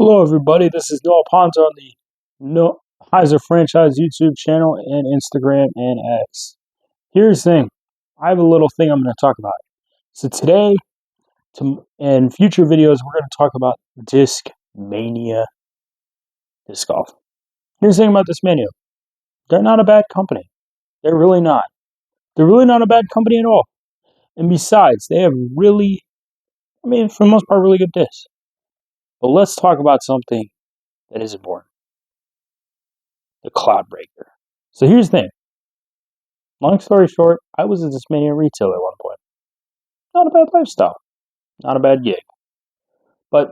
Hello, everybody. This is Noah Ponzo on the No Heiser Franchise YouTube channel and Instagram and X. Here's the thing. I have a little thing I'm going to talk about. So today and future videos, we're going to talk about Discmania Disc Golf. Here's the thing about Discmania. They're not a bad company. They're really not. They're really not a bad company at all. And besides, they have really, for the most part, really good discs. But let's talk about something that is important. The CloudBreaker. So here's the thing. Long story short, I was a Discmania retailer at one point. Not a bad lifestyle. Not a bad gig. But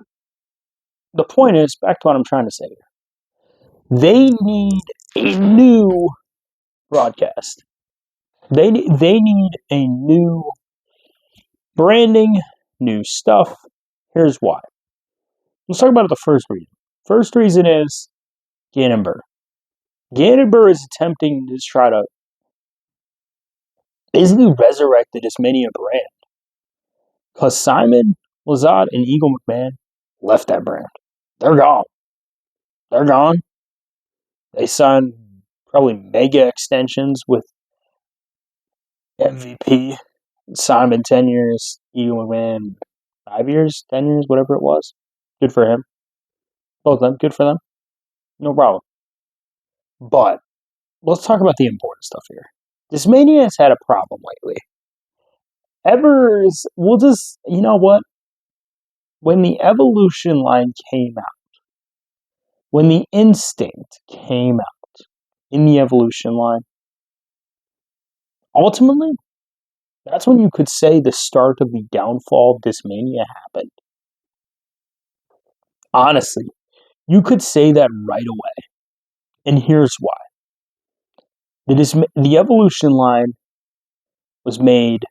the point is, back to what I'm trying to say here. They need a new broadcast. They need a new branding, new stuff. Here's why. Let's talk about the first reason. First reason is Gannon-Buhr. Gannon-Buhr is attempting to try to basically resurrect the Discmania brand. Because Simon Lizotte and Eagle McMahon left that brand. They're gone. They're gone. They signed probably mega extensions with MVP, Simon 10 years, Eagle McMahon 5 years, 10 years, whatever it was. Good for him. Both of them, good for them. No problem. But let's talk about the important stuff here. Discmania has had a problem lately. You know what? When the Evolution line came out, when the Instinct came out in the Evolution line, ultimately, that's when you could say the start of the downfall of Discmania happened. Honestly, you could say that right away. And here's why. The Evolution line was made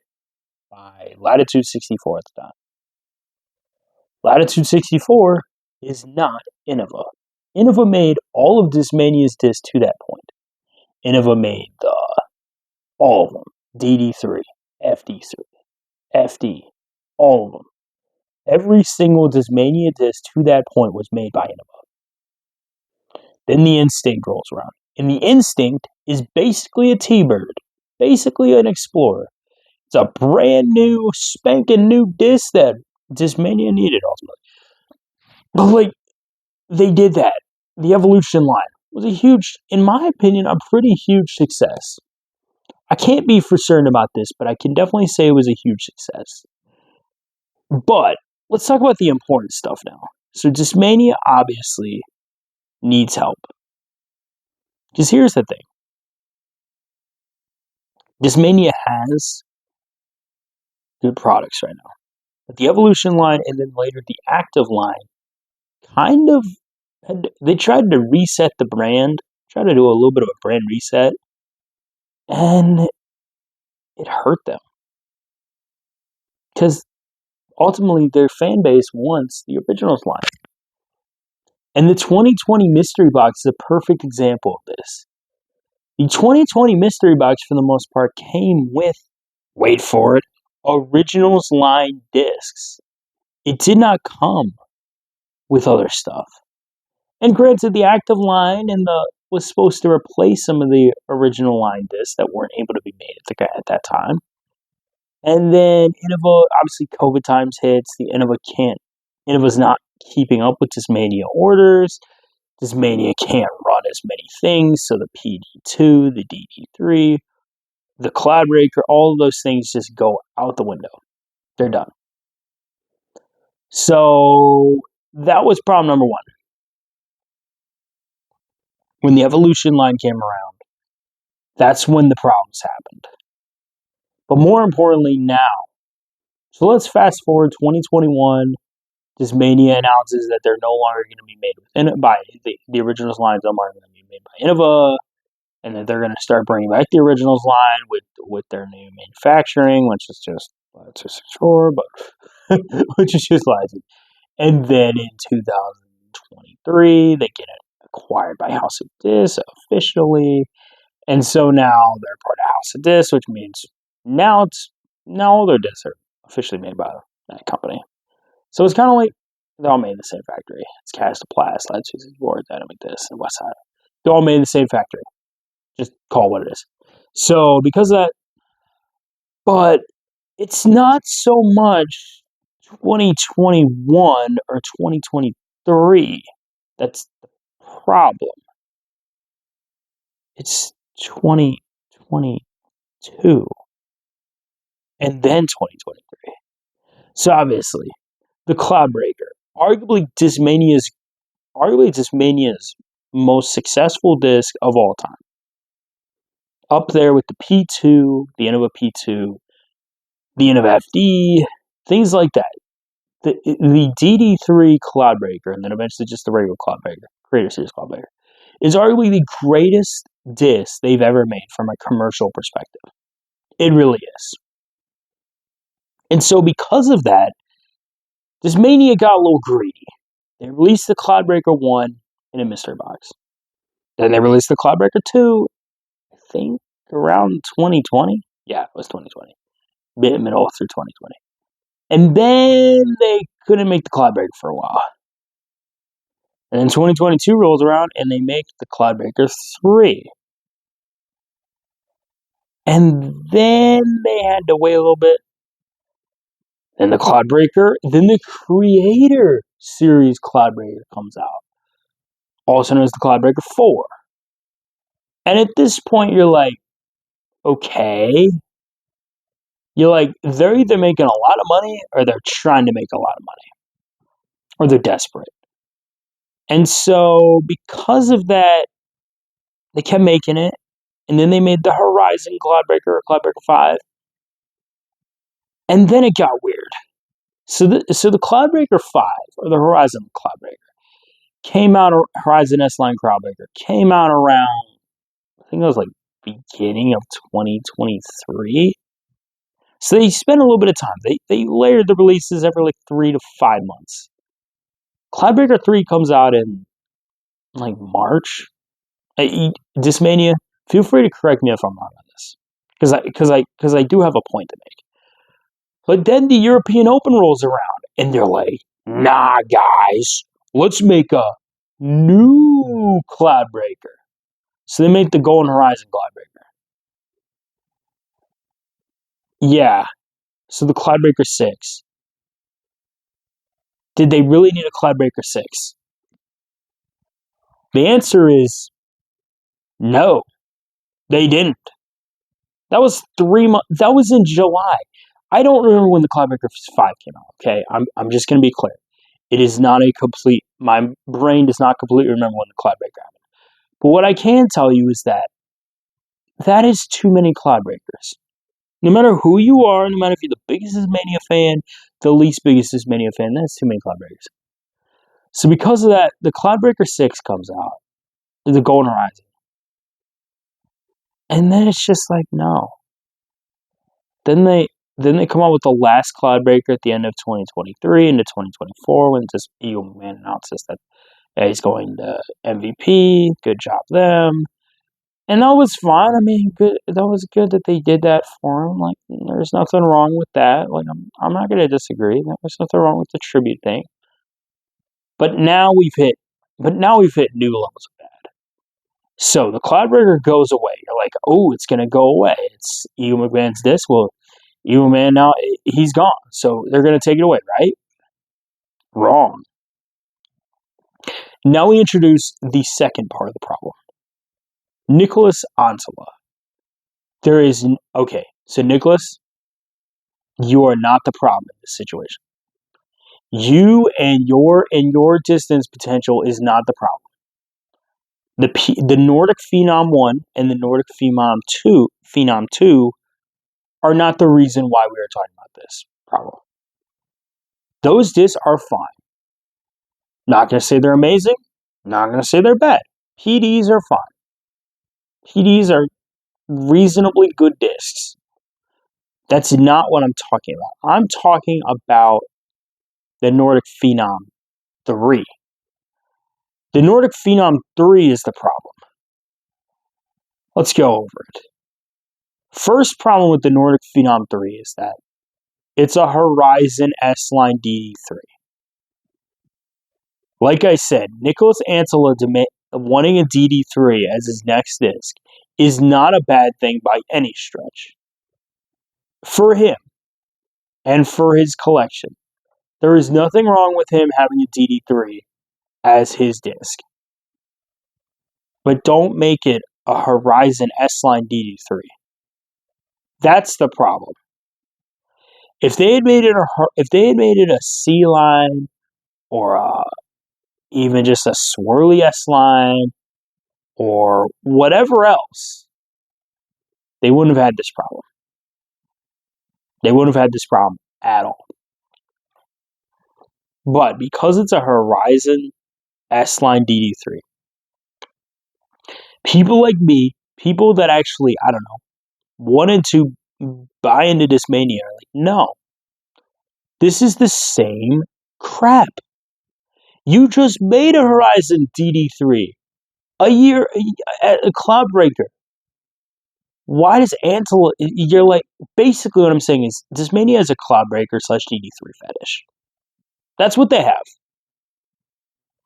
by Latitude 64 at the time. Latitude 64 is not Innova. Innova made all of Discmania's discs to that point. Innova made all of them. DD3, FD3, FD, all of them. Every single Discmania disc to that point was made by Innova. Then the Instinct rolls around. And the Instinct is basically a T-Bird. Basically an Explorer. It's a brand new, spanking new disc that Discmania needed ultimately. But they did that. The Evolution line was a huge, in my opinion, a pretty huge success. I can't be for certain about this, but I can definitely say it was a huge success. But let's talk about the important stuff now. So Discmania obviously needs help. Because here's the thing. Discmania has good products right now. But the Evolution line and then later the Active line they tried to reset the brand, tried to do a little bit of a brand reset, and it hurt them. Because ultimately their fan base wants the Originals line. And the 2020 Mystery Box is a perfect example of this. The 2020 Mystery Box, for the most part, came with, wait for it, Originals line discs. It did not come with other stuff. And granted, the Active line was supposed to replace some of the original line discs that weren't able to be made at that time. And then Innova, obviously COVID times hits, Innova's not keeping up with Discmania orders. Discmania can't run as many things, so the PD2, the DD3, the CloudBreaker, all of those things just go out the window. They're done. So that was problem number one. When the Evolution line came around, that's when the problems happened. But more importantly now, so let's fast forward 2021, Discmania announces that they're no longer going to be made by the Originals line, no longer going to be made by Innova, and that they're going to start bringing back the Originals line with their new manufacturing, which is just sure, but which is just license. And then in 2023, they get acquired by House of Disc officially, and so now they're part of House of Disc, which means now all their discs are officially made by that company. So it's kind of like, They're all made in the same factory. It's Castoplast, Lead-264, board, Dynamic Disc, and Westside. They're all made in the same factory. Just call it what it is. So because of that, but it's not so much 2021 or 2023 that's the problem. It's 2022 and then 2023. So obviously, the CloudBreaker, arguably Discmania's most successful disc of all time. Up there with the P2, the end of a P2, the end of FD, things like that. The DD3 CloudBreaker, and then eventually just the regular CloudBreaker, Creator Series CloudBreaker, is arguably the greatest disc they've ever made from a commercial perspective. It really is. And so because of that, Discmania got a little greedy. They released the CloudBreaker 1 in a mystery box. Then they released the CloudBreaker 2, I think, around 2020. Yeah, it was 2020. Middle through 2020. And then they couldn't make the CloudBreaker for a while. And then 2022 rolls around and they make the CloudBreaker 3. And then they had to wait a little bit. Then the CloudBreaker, then the Creator Series CloudBreaker comes out. Also known as the CloudBreaker 4. And at this point, you're like, okay. You're like, they're either making a lot of money or they're trying to make a lot of money. Or they're desperate. And so, because of that, they kept making it. And then they made the Horizon CloudBreaker, or CloudBreaker 5. And then it got weird. So the CloudBreaker 5, or the Horizon CloudBreaker, came out, Horizon S-Line CloudBreaker, came out around, I think it was like beginning of 2023. So they spent a little bit of time. They layered the releases every like 3 to 5 months. CloudBreaker 3 comes out in like March. Discmania, feel free to correct me if I'm wrong on this, because I do have a point to make. But then the European Open rolls around, and they're like, nah, guys, let's make a new CloudBreaker. So they make the Golden Horizon CloudBreaker. Yeah. So the CloudBreaker 6. Did they really need a CloudBreaker 6? The answer is no, they didn't. That was 3 months. That was in July. I don't remember when the CloudBreaker 5 came out. Okay, I'm just gonna be clear. It is not a complete. My brain does not completely remember when the CloudBreaker happened. But what I can tell you is that is too many CloudBreakers. No matter who you are, no matter if you're the biggest Discmania fan, the least biggest Discmania fan, that's too many CloudBreakers. So because of that, the CloudBreaker 6 comes out, the Golden Horizon. And then it's just like, no. Then they come out with the last CloudBreaker at the end of 2023 into 2024 when just Eagle McMahon announces that he's going to MVP. Good job, them. And that was fine. I mean, good. That was good that they did that for him. Like, there's nothing wrong with that. Like, I'm not going to disagree. There's nothing wrong with the tribute thing. But now we've hit new levels of bad. So the CloudBreaker goes away. You're like, oh, it's going to go away. It's Eagle McMahon's disc. Well, Eagle McMahon now, he's gone. So they're going to take it away, right? Wrong. Now we introduce the second part of the problem. Nicholas Antela. There is, okay, so Nicholas, you are not the problem in this situation. You and your distance potential is not the problem. The Nordic Phenom 1 and the Nordic Phenom 2 are not the reason why we are talking about this problem. Those discs are fine. Not going to say they're amazing. Not going to say they're bad. PDs are fine. PDs are reasonably good discs. That's not what I'm talking about. I'm talking about the Nordic Phenom 3. The Nordic Phenom 3 is the problem. Let's go over it. First problem with the Nordic Phenom 3 is that it's a Horizon S-Line DD3. Like I said, Nicholas Antela wanting a DD3 as his next disc is not a bad thing by any stretch. For him and for his collection, there is nothing wrong with him having a DD3 as his disc. But don't make it a Horizon S-Line DD3. That's the problem. If they had made it a C-Line or even just a swirly S-Line or whatever else, they wouldn't have had this problem. They wouldn't have had this problem at all. But because it's a Horizon S-Line DD3, people like me, people that actually, I don't know, wanted to buy into Discmania are like, no, this is the same crap. You just made a Horizon DD3 a year, a CloudBreaker. Why does Antela? You're like, basically what I'm saying is Discmania is a CloudBreaker / DD3 fetish. That's what they have.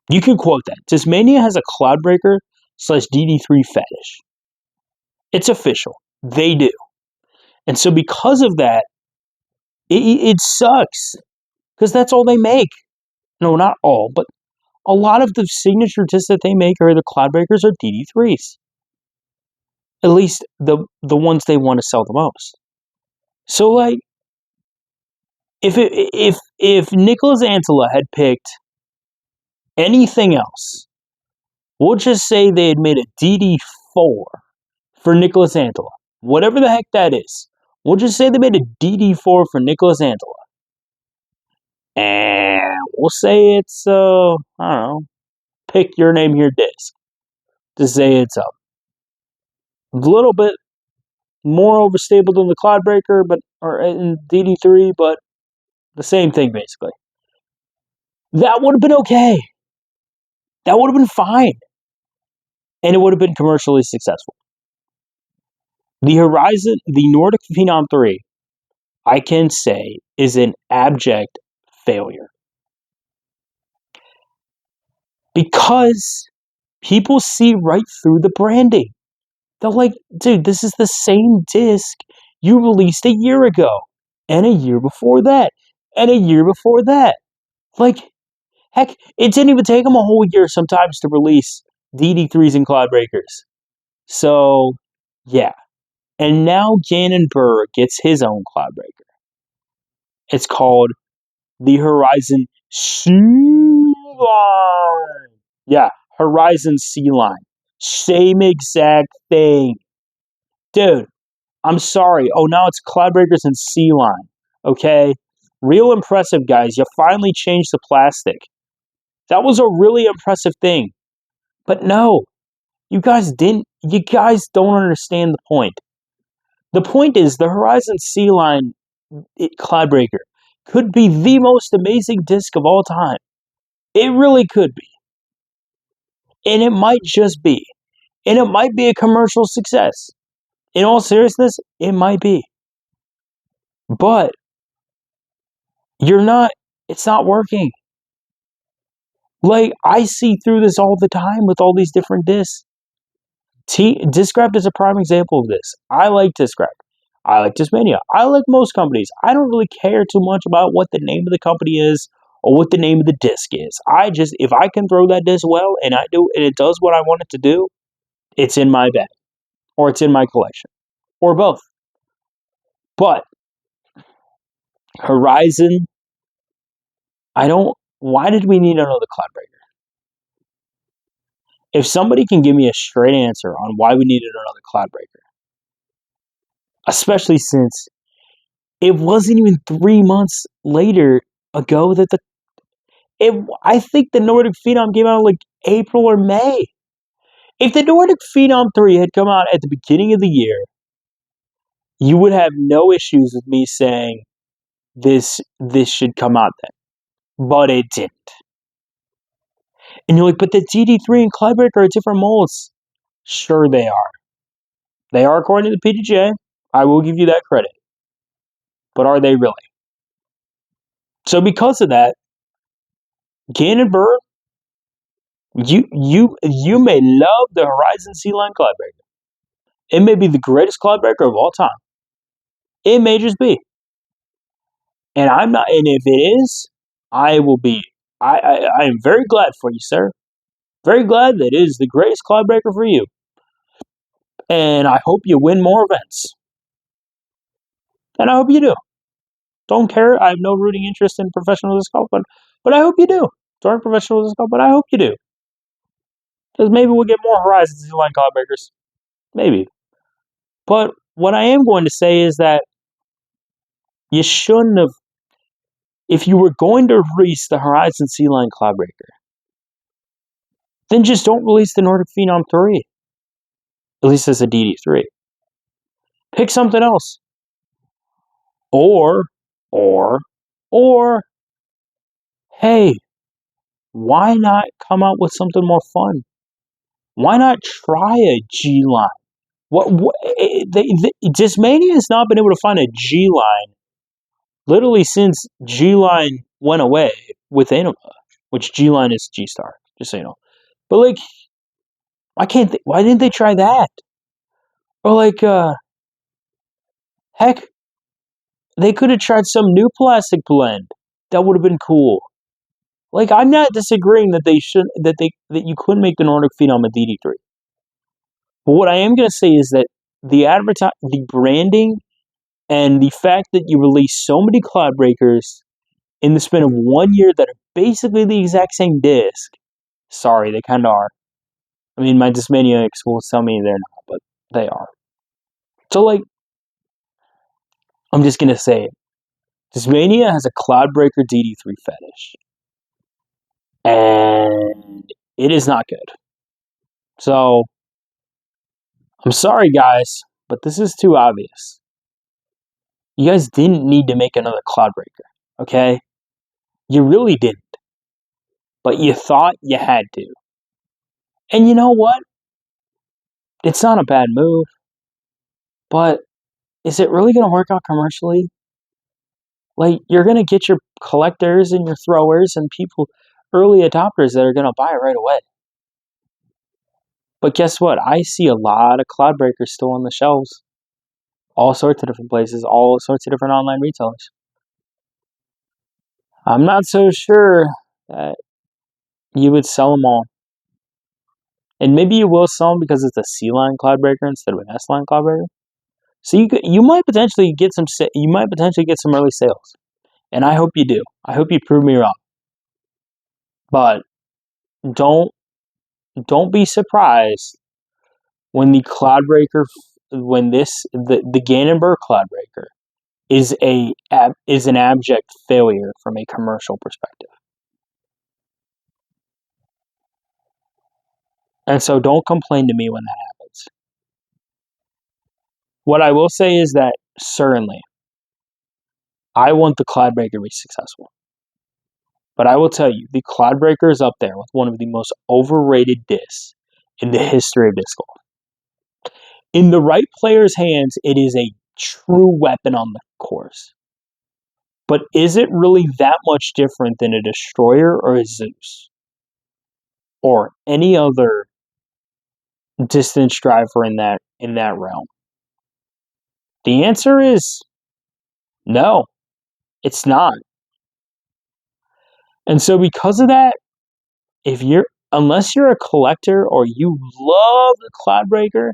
You can quote that. Discmania has a CloudBreaker / DD3 fetish. It's official. They do. And so because of that, it sucks. Because that's all they make. No, not all, but a lot of the signature discs that they make are the CloudBreakers or DD3s. At least the ones they want to sell the most. So like, if Nicholas Antela had picked anything else, we'll just say they had made a DD4 for Nicholas Antela, whatever the heck that is. We'll just say they made a DD4 for Nicholas Antela, and we'll say it's I don't know, pick your name here disc to say it's a little bit more overstable than the CloudBreaker, or in DD3, but the same thing basically. That would have been okay. That would have been fine. And it would have been commercially successful. The Nordic Phenom 3, I can say, is an abject failure. Because people see right through the branding. They're like, dude, this is the same disc you released a year ago, and a year before that, and a year before that. Like, heck, it didn't even take them a whole year sometimes to release DD3s and CloudBreakers. So, yeah. And now Gannon Burr gets his own CloudBreaker. It's called the Horizon C-Line. Yeah, Horizon C-Line. Same exact thing. Dude, I'm sorry. Oh, now it's CloudBreakers and C-Line. Okay? Real impressive, guys. You finally changed the plastic. That was a really impressive thing. But no, you guys don't understand the point. The point is the Horizon C-Line CloudBreaker could be the most amazing disc of all time. It really could be. And it might just be. And it might be a commercial success. In all seriousness, it might be. But it's not working. Like, I see through this all the time with all these different discs. Discraft is a prime example of this. I like Discraft. I like Discmania. I like most companies. I don't really care too much about what the name of the company is or what the name of the disc is. If I can throw that disc well and it does what I want it to do, it's in my bag or it's in my collection or both. But Horizon, why did we need another CloudBreaker? If somebody can give me a straight answer on why we needed another CloudBreaker, especially since it wasn't even 3 months ago that I think the Nordic Phenom came out like April or May. If the Nordic Phenom 3 had come out at the beginning of the year, you would have no issues with me saying this should come out then. But it didn't. And you're like, but the DD3 and CloudBreaker are different molds. Sure they are. They are according to the PDJ. I will give you that credit. But are they really? So because of that, Gannon Burr, You may love the Horizon Sea Line CloudBreaker. It may be the greatest CloudBreaker of all time. It may just be. And I'm not. And if it is, I will be. I am very glad for you, sir. Very glad that it is the greatest CloudBreaker for you. And I hope you win more events. And I hope you do. Don't care. I have no rooting interest in professional disc golf, but I hope you do. During professional disc golf, but I hope you do. Because maybe we'll get more Horizon Sea Line CloudBreakers. Maybe. But what I am going to say is that you shouldn't have. If you were going to release the Horizon Sea Line CloudBreaker, then just don't release the Nordic Phenom 3. At least as a DD3. Pick something else. Or, hey, why not come out with something more fun? Why not try a G line? Discmania has not been able to find a G line literally since G line went away with Anima, which G line is G Star, just so you know. But like, why didn't they try that? Or like, heck, they could have tried some new plastic blend. That would have been cool. Like, I'm not disagreeing that you couldn't make the Nordic Phenom a DD3. But what I am going to say is that the branding, and the fact that you release so many CloudBreakers in the span of 1 year that are basically the exact same disc. Sorry, they kind of are. I mean, my Discmaniacs will tell me they're not, but they are. So, like, I'm just going to say it. Discmania has a CloudBreaker DD3 fetish. And it is not good. So, I'm sorry, guys, but this is too obvious. You guys didn't need to make another CloudBreaker, okay? You really didn't. But you thought you had to. And you know what? It's not a bad move. But is it really going to work out commercially? Like, you're going to get your collectors and your throwers and people, early adopters that are going to buy it right away. But guess what? I see a lot of CloudBreakers still on the shelves. All sorts of different places, all sorts of different online retailers. I'm not so sure that you would sell them all. And maybe you will sell them because it's a C-line CloudBreaker instead of an S-line CloudBreaker. So you might potentially get some early sales. And I hope you do. I hope you prove me wrong. But don't be surprised when the CloudBreaker, the Ganonburg CloudBreaker is an abject failure from a commercial perspective. And so don't complain to me when that happens. What I will say is that certainly I want the CloudBreaker to be successful. But I will tell you, the CloudBreaker is up there with one of the most overrated discs in the history of disc golf. In the right player's hands, it is a true weapon on the course. But is it really that much different than a Destroyer or a Zeus? Or any other distance driver in that realm? The answer is no, it's not. And so because of that, unless you're a collector or you love the CloudBreaker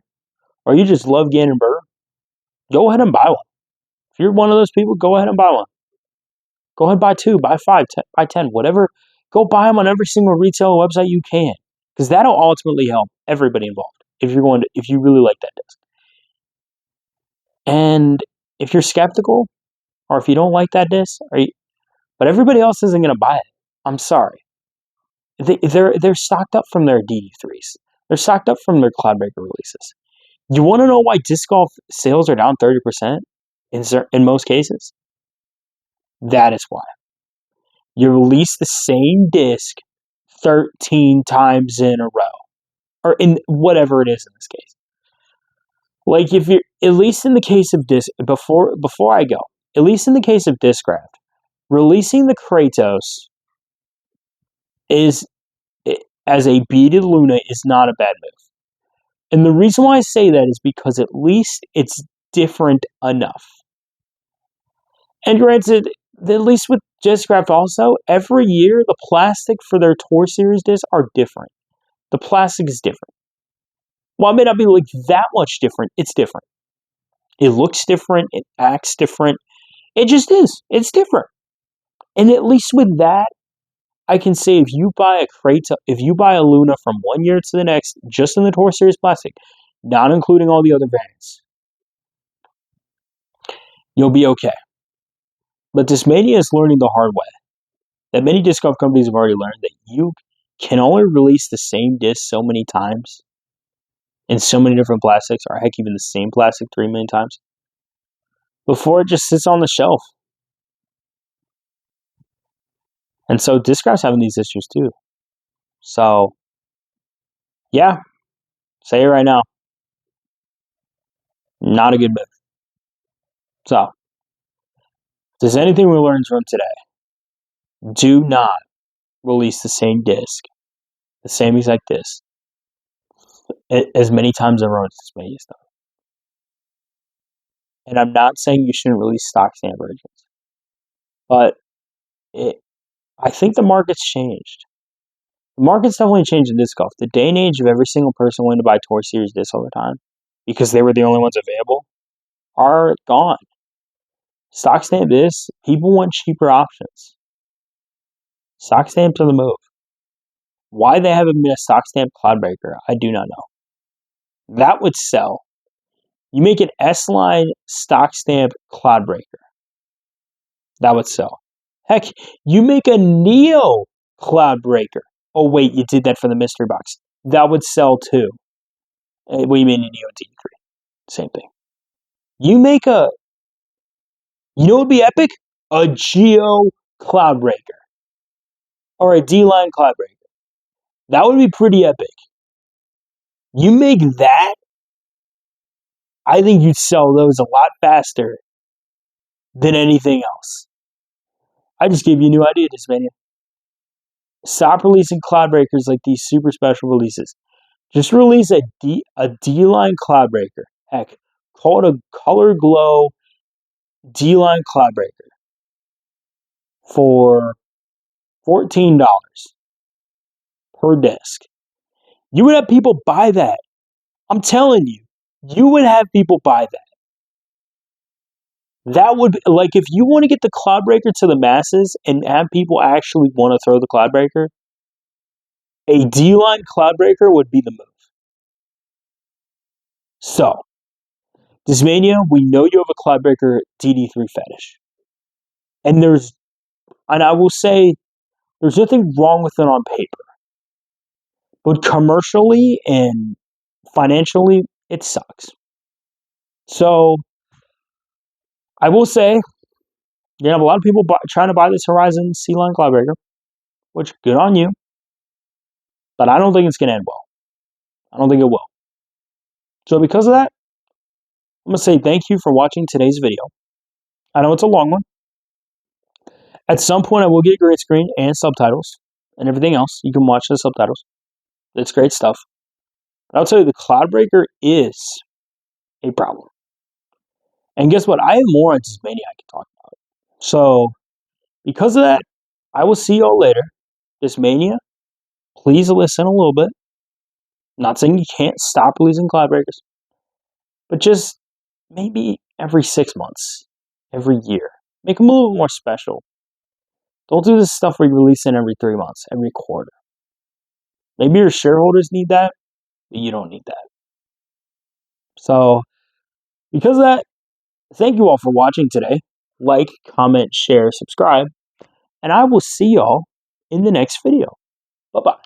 or you just love Ganonburg, go ahead and buy one. If you're one of those people, go ahead and buy one. Go ahead and buy 2, buy 5, buy 10, whatever. Go buy them on every single retail website you can, because that'll ultimately help everybody involved. If you really like that disc, and if you're skeptical, or if you don't like that disc, but everybody else isn't going to buy it. I'm sorry. They're stocked up from their DD3s. They're stocked up from their CloudBreaker releases. You want to know why disc golf sales are down 30% in most cases? That is why. You release the same disc 13 times in a row, or in whatever it is in this case. Like, if you're, at least in the case of disc, before I go, at least in the case of Discraft, releasing the Kratos is, as a beaded Luna is not a bad move. And the reason why I say that is because at least it's different enough. And granted, at least with Discraft also, every year the plastic for their Tour Series discs are different. The plastic is different. While it may not be like that much different, it's different. It looks different, it acts different. It just is. It's different. And at least with that, I can say if you buy a Luna from one year to the next, just in the Tour Series plastic, not including all the other variants, you'll be okay. But Discmania is learning the hard way. That many disc golf companies have already learned that you can only release the same disc so many times in so many different plastics, or heck, even the same plastic 3 million times, before it just sits on the shelf. And so Discraft's having these issues too. So, yeah, say it right now. Not a good move. So, if there's anything we learned from today, do not release the same disc, the same exact disc, as many times as everyone's Discmania stuff. And I'm not saying you shouldn't release stock stamp versions, but I think the market's changed. The market's definitely changed in disc golf. The day and age of every single person wanting to buy Tour Series discs all the time because they were the only ones available are gone. Stock stamp discs, people want cheaper options. Stock stamps are the move. Why they haven't been a stock stamp CloudBreaker, I do not know. That would sell. You make an S-line stock stamp CloudBreaker. That would sell. Heck, you make a Neo CloudBreaker. Oh, wait, you did that for the mystery box. That would sell too. What do you mean a Neo DD3? Same thing. You make you know what would be epic? A Geo CloudBreaker. Or a D-line CloudBreaker. That would be pretty epic. You make that, I think you'd sell those a lot faster than anything else. I just gave you a new idea, Discmania. Stop releasing CloudBreakers like these super special releases. Just release a D-line CloudBreaker. Heck, call it a Color Glow D-line CloudBreaker for $14 per disc. You would have people buy that. I'm telling you, you would have people buy that. That would be, like, if you want to get the CloudBreaker to the masses and have people actually want to throw the CloudBreaker, a D-line CloudBreaker would be the move. So, Discmania, we know you have a CloudBreaker DD3 fetish. And I will say, there's nothing wrong with it on paper. But commercially and financially, it sucks. So, I will say, you have a lot of people trying to buy this Horizon C-line CloudBreaker, which, good on you. But I don't think it's going to end well. I don't think it will. So because of that, I'm going to say thank you for watching today's video. I know it's a long one. At some point, I will get a green screen and subtitles and everything else. You can watch the subtitles. It's great stuff. But I'll tell you, the CloudBreaker is a problem. And guess what? I have more on Discmania I can talk about. So because of that, I will see y'all later. Discmania, please listen a little bit. Not saying you can't stop releasing CloudBreakers, but just maybe every 6 months, every year. Make them a little more special. Don't do this stuff where you release it every 3 months, every quarter. Maybe your shareholders need that, but you don't need that. So, because of that, thank you all for watching today. Like, comment, share, subscribe, and I will see y'all in the next video. Bye-bye.